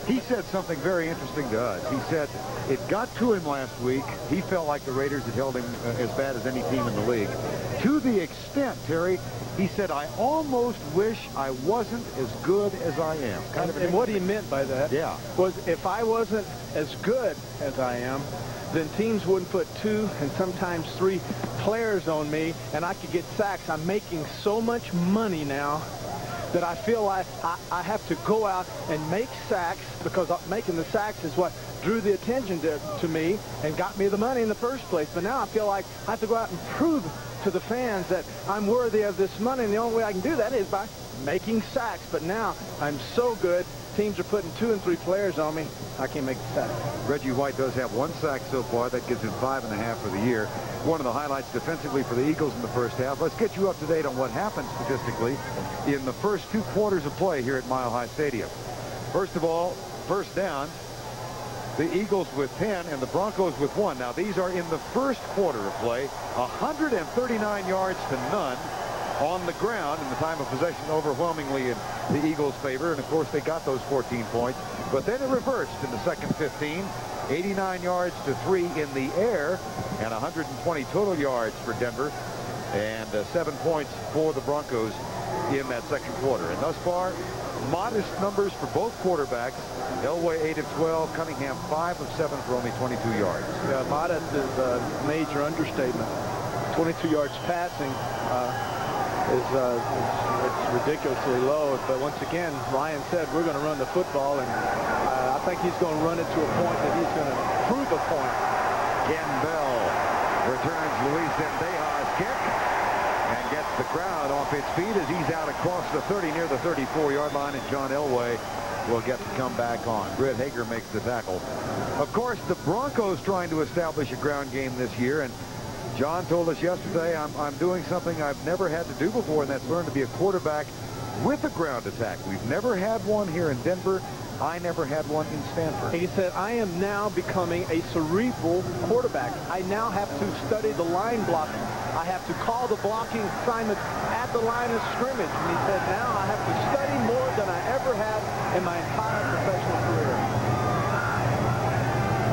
He said something very interesting to us. He said it got to him last week. He felt like the Raiders had held him as bad as any team in the league. To the extent, Terry, he said, I almost wish I wasn't as good as I am. And what he meant by that was if I wasn't as good as I am, then teams wouldn't put 2 and sometimes 3 players on me, and I could get sacks. I'm making so much money now that I feel like I have to go out and make sacks, because making the sacks is what drew the attention to me and got me the money in the first place. But now I feel like I have to go out and prove to the fans that I'm worthy of this money, and the only way I can do that is by making sacks. But now I'm so good, teams are putting 2 and 3 players on me, I can't make the sack. Reggie White does have 1 sack so far. That gives him 5.5 for the year. One of the highlights defensively for the Eagles in the first half. Let's get you up to date on what happened statistically in the first 2 quarters of play here at Mile High Stadium. First of all, first down, the Eagles with 10 and the Broncos with 1. Now, these are in the first quarter of play. 139 yards to none on the ground, and the time of possession overwhelmingly in the Eagles' favor. And, of course, they got those 14 points. But then it reversed in the second 15. 89 yards to 3 in the air, and 120 total yards for Denver, and 7 points for the Broncos in that second quarter. And thus far, modest numbers for both quarterbacks. Elway 8 of 12, Cunningham 5 of 7 for only 22 yards. Yeah, modest is a major understatement. 22 yards passing it's ridiculously low. But once again, Ryan said we're going to run the football, and I think he's going to run it to a point that he's going to prove a point. Ken Bell returns Luis Zendeja's kick and gets the crowd off its feet as he's out across the 30 near the 34-yard line, and John Elway will get to come back on. Britt Hager makes the tackle. Of course, the Broncos trying to establish a ground game this year, and John told us yesterday, I'm doing something I've never had to do before, and that's learn to be a quarterback with a ground attack. We've never had one here in Denver. I never had one in Stanford. He said, I am now becoming a cerebral quarterback. I now have to study the line blocking. I have to call the blocking assignments at the line of scrimmage. And he said, now I have to study more than I ever have in my entire professional career.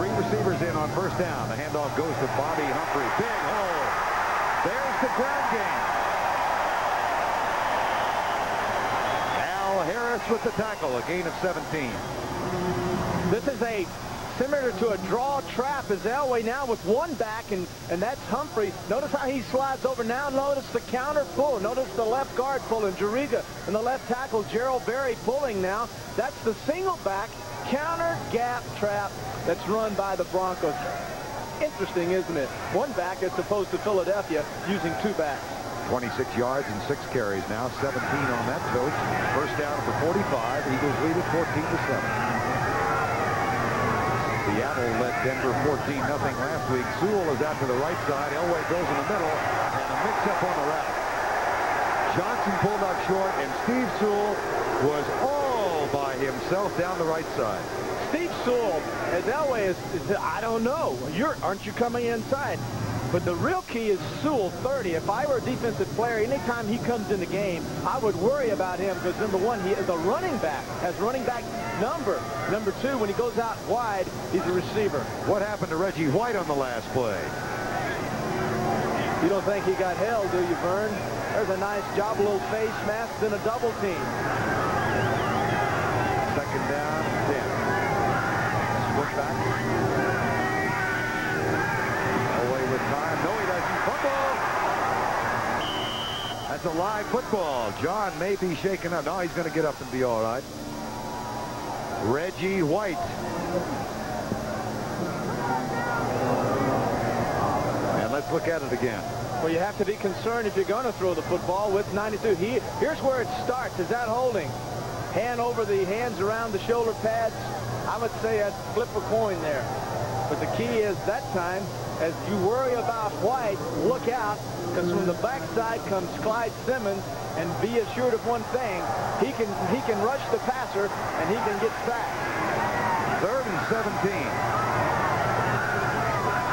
3 receivers in on first down. The handoff goes to Bobby Humphrey. Big hole. There's the ground game. Al Harris with the tackle, a gain of 17. This is a similar to a draw trap, as Elway now with 1 back, and that's Humphrey. Notice how he slides over now. Notice the counter pull. Notice the left guard pulling. Juriga and the left tackle, Gerald Berry, pulling now. That's the single back counter gap trap that's run by the Broncos. Interesting, isn't it? 1 back as opposed to Philadelphia using 2 backs. 26 yards and 6 carries now. 17 on that coach. First down for 45. Eagles lead it 14-7. Seattle led Denver 14-0 last week. Sewell is out to the right side. Elway goes in the middle, and a mix-up on the route. Johnson pulled up short, and Steve Sewell was all by himself down the right side. Steve Sewell, as Elway is I don't know. Aren't you coming inside? But the real key is Sewell, 30. If I were a defensive player, anytime he comes in the game, I would worry about him, because number 1, he is a running back, has running back number. Number 2, when he goes out wide, he's a receiver. What happened to Reggie White on the last play? You don't think he got held, do you, Vern? There's a nice job, a little face mask, then a double team. Second down, 10. Split back. Away with time. No, he doesn't. Football! That's a live football. John may be shaken up. No, he's going to get up and be all right. Reggie White. And let's look at it again. Well, you have to be concerned if you're going to throw the football with 92. Here's where it starts. Is that holding? Hand over the hands around the shoulder pads. I would say that's flip a coin there. But the key is that time, as you worry about White, look out, because from the backside comes Clyde Simmons, and be assured of one thing, he can rush the passer, and he can get sacked. 3rd and 17.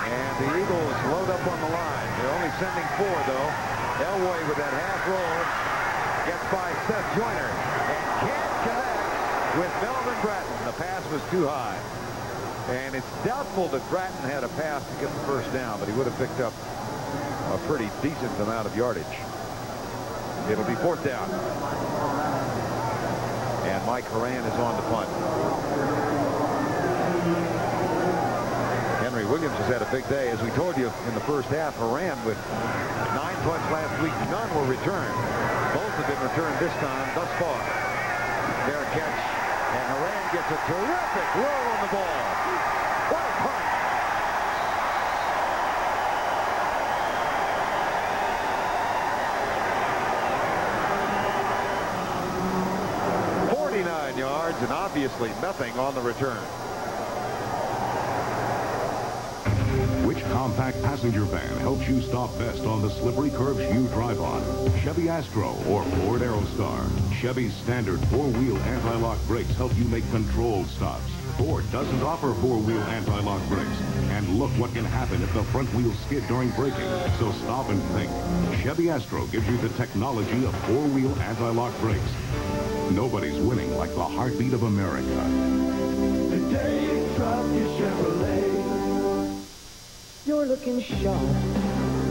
And the Eagles load up on the line. They're only sending 4, though. Elway with that half roll gets by Seth Joyner and can't connect with Melvin Bratton. The pass was too high. And it's doubtful that Bratton had a pass to get the first down, but he would have picked up a pretty decent amount of yardage. It'll be 4th down. And Mike Horan is on the punt. Henry Williams has had a big day. As we told you in the first half, Horan with 9 punts last week. None were returned. Both have been returned this time thus far. Fair catch. And Horan gets a terrific roll on the ball. What a punt. Yards and obviously nothing on the return. Which compact passenger van helps you stop best on the slippery curves you drive on? Chevy Astro or Ford Aerostar? Chevy's standard 4-wheel anti-lock brakes help you make controlled stops. Ford doesn't offer 4-wheel anti-lock brakes. And look what can happen if the front wheels skid during braking. So stop and think. Chevy Astro gives you the technology of 4-wheel anti-lock brakes. Nobody's winning like the heartbeat of America. Today you drop your Chevrolet. You're looking sharp.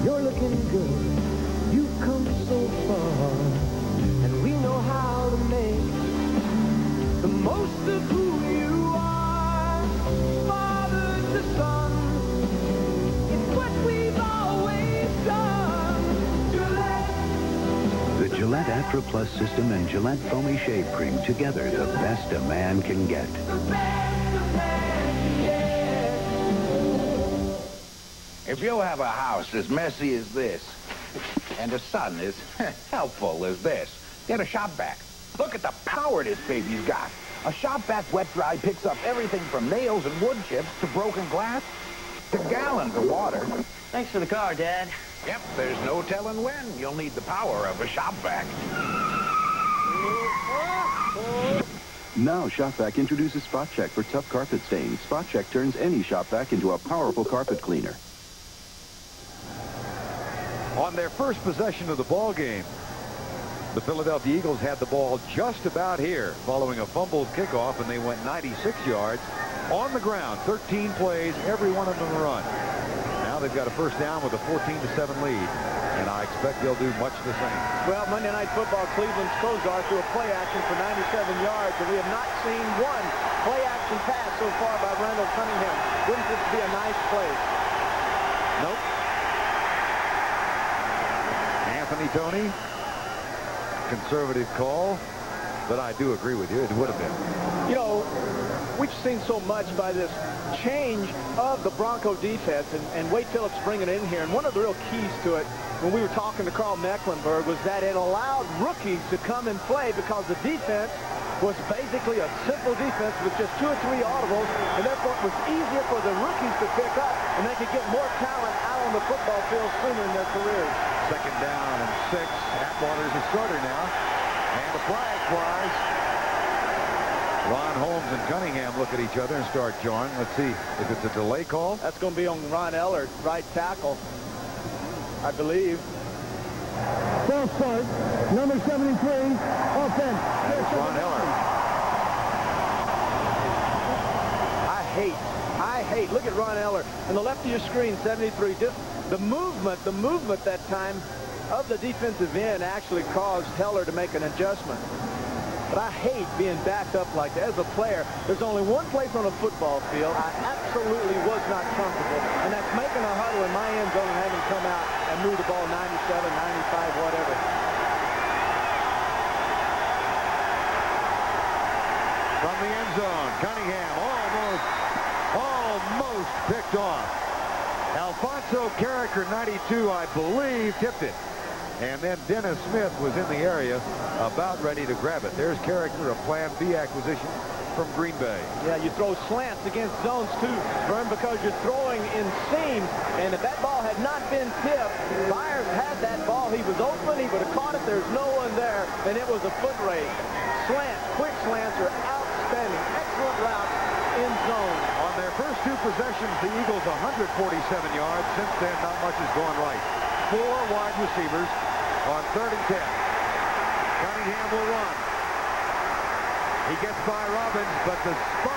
You're looking good. You've come so far. And we know how to make the most of who you are. Father to son. It's what we've always done. Gillette. The Gillette Atra Plus system and Gillette Foamy Shave Cream together, the best a man can get. The best a man can get. If you have a house as messy as this, and a son as helpful as this, get a shop vac. Look at the power this baby's got. A shop vac wet dry picks up everything from nails and wood chips to broken glass to gallons of water. Thanks for the car, Dad. Yep, there's no telling when you'll need the power of a shop vac. Now Shop Vac introduces Spot Check for tough carpet stains. Spot Check turns any shop vac into a powerful carpet cleaner. On their first possession of the ball game, the Philadelphia Eagles had the ball just about here following a fumbled kickoff, and they went 96 yards on the ground. 13 plays, every one of them a run. Now they've got a first down with a 14-7 lead, and I expect they'll do much the same. Well, Monday Night Football, Cleveland's Kozar threw a play action for 97 yards, and we have not seen one play action pass so far by Randall Cunningham. Wouldn't this be a nice play? Nope. Anthony Toney, conservative call, but I do agree with you. It would have been. You know, we've seen so much by this change of the Bronco defense, and Wade Phillips bringing it in here. And one of the real keys to it, when we were talking to Carl Mecklenburg, was that it allowed rookies to come and play because the defense was basically a simple defense with just 2 or 3 audibles, and therefore it was easier for the rookies to pick up, and they could get more talent out on the football field sooner in their careers. 2nd down and 6. Atwater's a starter now. And the flag flies. Ron Holmes and Cunningham look at each other and start jawing. Let's see if it's a delay call. That's going to be on Ron Ellard, right tackle, I believe. False start, number 73, offense. That's Ron Ellard. I hate, look at Ron Ellard. On the left of your screen, 73, just the movement that time of the defensive end actually caused Heller to make an adjustment. But I hate being backed up like that. As a player, there's only one place on a football field I absolutely was not comfortable, and that's making a huddle in my end zone and having come out and move the ball 97, 95, whatever. From the end zone, Cunningham almost picked off. Alfonso Carricker, 92, I believe, tipped it. And then Dennis Smith was in the area about ready to grab it. There's Carricker, a Plan B acquisition from Green Bay. Yeah, you throw slants against zones too, Vern, because you're throwing in seams. And if that ball had not been tipped, Byers had that ball. He was open. He would have caught it. There's no one there. And it was a foot race. Quick slants are outstanding. Excellent route in zone. On their first 2 possessions, the Eagles 147 yards. Since then, not much has gone right. 4 wide receivers on 3rd and 10. Cunningham will run. He gets by Robbins, but the spot